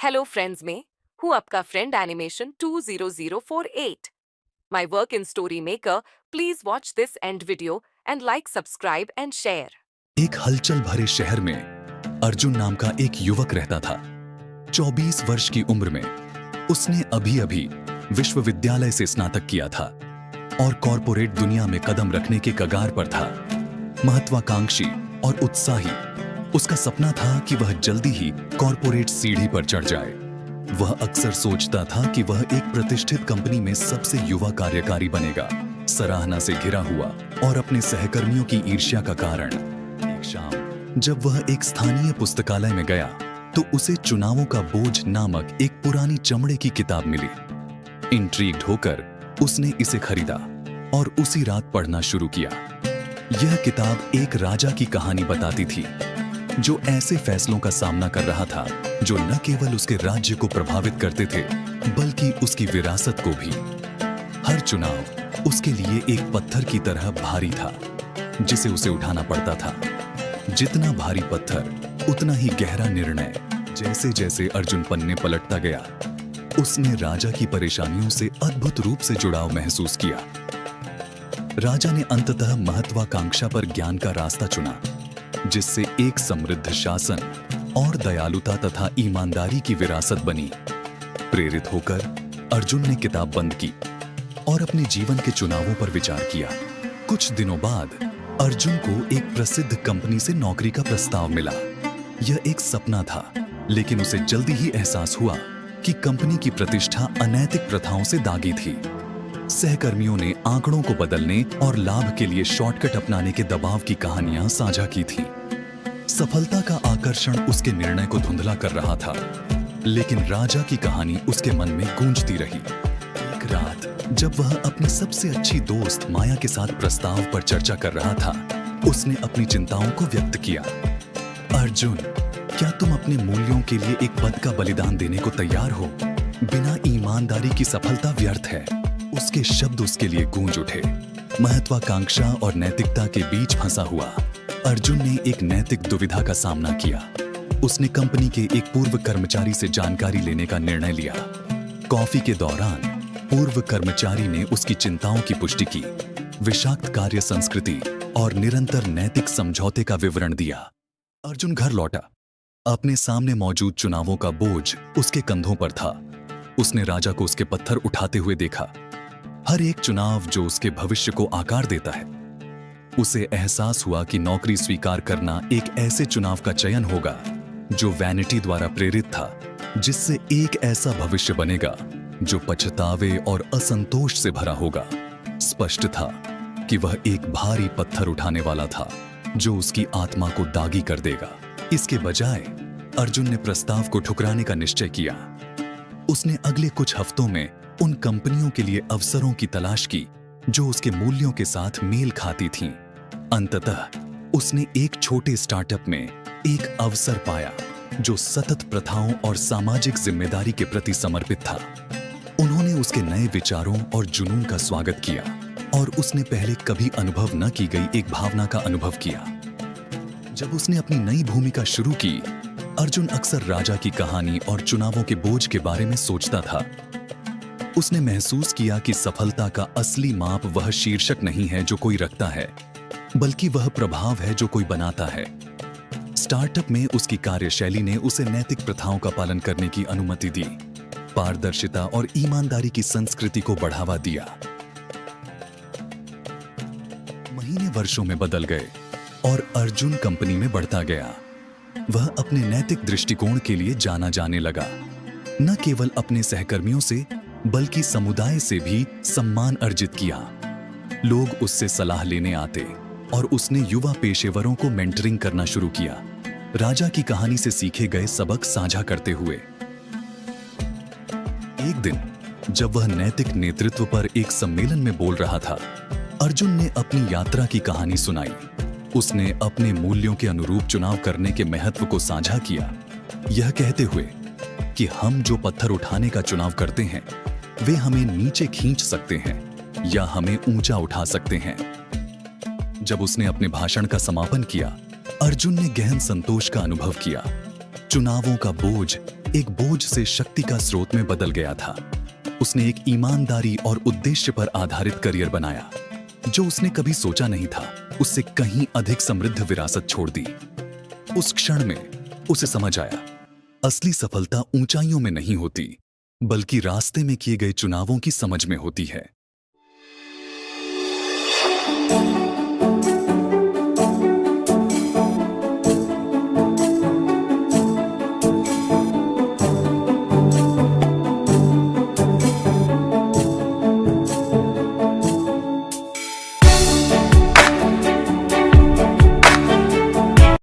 Hello friends में हूँ आपका friend animation 20048। My work in story maker. Please watch this and video and like subscribe and share. एक हलचल भरे शहर में अर्जुन नाम का एक युवक रहता था। 24 वर्ष की उम्र में उसने अभी-अभी विश्वविद्यालय से स्नातक किया था और कॉरपोरेट दुनिया में कदम रखने के कगार पर था। महत्वाकांक्षी और उत्साही, उसका सपना था कि वह जल्दी ही कॉरपोरेट सीढ़ी पर चढ़ जाए। वह अक्सर सोचता था कि वह एक प्रतिष्ठित कंपनी में सबसे युवा कार्यकारी बनेगा, सराहना से घिरा हुआ और अपने सहकर्मियों की ईर्ष्या का कारण। एक शाम जब वह एक स्थानीय पुस्तकालय में गया तो उसे चुनावों का बोझ नामक एक पुरानी चमड़े की किताब मिली। इंट्रीग्ड होकर उसने इसे खरीदा और उसी रात पढ़ना शुरू किया। यह किताब एक राजा की कहानी बताती थी जो ऐसे फैसलों का सामना कर रहा था जो न केवल उसके राज्य को प्रभावित करते थे बल्कि उसकी विरासत को भी। हर चुनाव उसके लिए एक पत्थर की तरह भारी था जिसे उसे उठाना पड़ता था। जितना भारी पत्थर उतना ही गहरा निर्णय। जैसे जैसे अर्जुन पन्ने पलटता गया उसने राजा की परेशानियों से अद्भुत रूप से जुड़ाव महसूस किया। राजा ने अंततः महत्वाकांक्षा पर ज्ञान का रास्ता चुना जिससे एक समृद्ध शासन और दयालुता तथा ईमानदारी की विरासत बनी। प्रेरित होकर अर्जुन ने किताब बंद की और अपने जीवन के चुनावों पर विचार किया। कुछ दिनों बाद अर्जुन को एक प्रसिद्ध कंपनी से नौकरी का प्रस्ताव मिला। यह एक सपना था, लेकिन उसे जल्दी ही एहसास हुआ कि कंपनी की प्रतिष्ठा अनैतिक प्रथाओं से दागी थी। सहकर्मियों ने आंकड़ों को बदलने और लाभ के लिए शॉर्टकट अपनाने के दबाव की कहानियां साझा की थी। सफलता का आकर्षण उसके निर्णय को धुंधला कर रहा था, लेकिन राजा की कहानी उसके मन में गूंजती रही। एक रात जब वह अपनी सबसे अच्छी दोस्त माया के साथ प्रस्ताव पर चर्चा कर रहा था, उसने अपनी चिंताओं को व्यक्त किया। अर्जुन, क्या तुम अपने मूल्यों के लिए एक पद का बलिदान देने को तैयार हो? बिना ईमानदारी की सफलता व्यर्थ है। उसके शब्द उसके लिए गूंज उठे। महत्वाकांक्षा और नैतिकता के बीच फंसा हुआ अर्जुन ने एक नैतिक दुविधा का सामना किया। उसने कंपनी के एक पूर्व कर्मचारी से जानकारी लेने का निर्णय लिया। कॉफी के दौरान पूर्व कर्मचारी ने उसकी चिंताओं की पुष्टि की, विषाक्त कार्य संस्कृति और निरंतर नैतिक समझौते का विवरण दिया। अर्जुन घर लौटा। अपने सामने मौजूद चुनावों का बोझ उसके कंधों पर था। उसने राजा को उसके पत्थर उठाते हुए देखा। हर एक चुनाव जो उसके भविष्य को आकार देता है। उसे एहसास हुआ कि नौकरी स्वीकार करना एक ऐसे चुनाव का चयन होगा जो वैनिटी द्वारा प्रेरित था, जिससे एक ऐसा भविष्य बनेगा जो पछतावे और असंतोष से भरा होगा। स्पष्ट था कि वह एक भारी पत्थर उठाने वाला था जो उसकी आत्मा को दागी कर देगा। इसके बजाय अर्जुन ने प्रस्ताव को ठुकराने का निश्चय किया। उसने अगले कुछ हफ्तों में उन कंपनियों के लिए अवसरों की तलाश की जो उसके मूल्यों के साथ मेल खाती थीं। अंततः उसने एक छोटे स्टार्टअप में एक अवसर पाया जो सतत प्रथाओं और सामाजिक जिम्मेदारी के प्रति समर्पित था। उन्होंने उसके नए विचारों और जुनून का स्वागत किया और उसने पहले कभी अनुभव न की गई एक भावना का अनुभव किया। जब उसने अपनी नई भूमिका शुरू की, अर्जुन अक्सर राजा की कहानी और चुनावों के बोझ के बारे में सोचता था। उसने महसूस किया कि सफलता का असली माप वह शीर्षक नहीं है जो कोई रखता है, बल्कि वह प्रभाव है जो कोई बनाता है। स्टार्टअप में उसकी कार्यशैली ने उसे नैतिक प्रथाओं का पालन करने की अनुमति दी, पारदर्शिता और ईमानदारी की संस्कृति को बढ़ावा दिया। महीने वर्षों में बदल गए और अर्जुन कंपनी में बढ़ता गया। वह अपने नैतिक दृष्टिकोण के लिए जाना जाने लगा, न केवल अपने सहकर्मियों से बल्कि समुदाय से भी सम्मान अर्जित किया। लोग उससे सलाह लेने आते और उसने युवा पेशेवरों को मेंटरिंग करना शुरू किया, राजा की कहानी से सीखे गए सबक साझा करते हुए। एक दिन जब वह नैतिक नेतृत्व पर एक सम्मेलन में बोल रहा था, अर्जुन ने अपनी यात्रा की कहानी सुनाई। उसने अपने मूल्यों के अनुरूप चुनाव करने के महत्व को साझा किया, यह कहते हुए कि हम जो पत्थर उठाने का चुनाव करते हैं वे हमें नीचे खींच सकते हैं या हमें ऊंचा उठा सकते हैं। जब उसने अपने भाषण का समापन किया, अर्जुन ने गहन संतोष का अनुभव किया। चुनावों का बोझ एक बोझ से शक्ति का स्रोत में बदल गया था। उसने एक ईमानदारी और उद्देश्य पर आधारित करियर बनाया, जो उसने कभी सोचा नहीं था। उससे कहीं अधिक समृद्ध विरासत छोड़ दी। उस क्षण में उसे समझ आया, असली सफलता ऊंचाइयों में नहीं होती, बल्कि रास्ते में किए गए चुनावों की समझ में होती है।